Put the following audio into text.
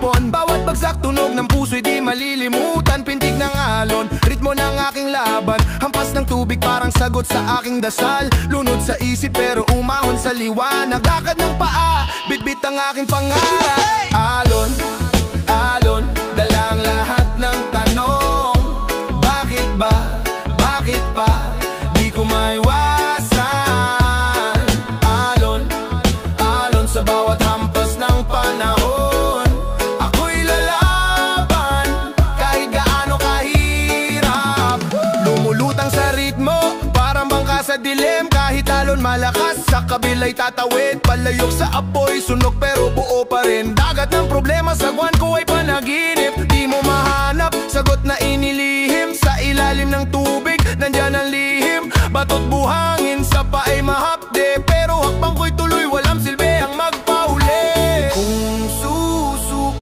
hapon. Bawat bagsak tunog ng puso'y di malilimutan. Pintig ng alon, ritmo ng aking laban. Hampas ng tubig parang sagot sa aking dasal. Lunod sa isip pero umahon sa liwanag. Lakad ng paa, bitbit ang aking pangarap. Alon, alon, dalang lahat ng tanong. Bakit ba, bakit pa, di ko maiwasan. Alon, alon sa bawat hampas ng panahon. Ako'y lalaban, kahit gaano kahirap. Lumulutang sa ritmo, parang bangka sa dilim. Kahit alon malakas, sa kabila'y tatawid. Palayok sa apoy, sunog pero buo pa rin. Dagat ng problema, sagwan ko ay panaginip. Di mo mahanap, sagot na inilihim. Sa ilalim ng tubig, nandyan ang lihim. Bato't buhangin, sa paay mahal.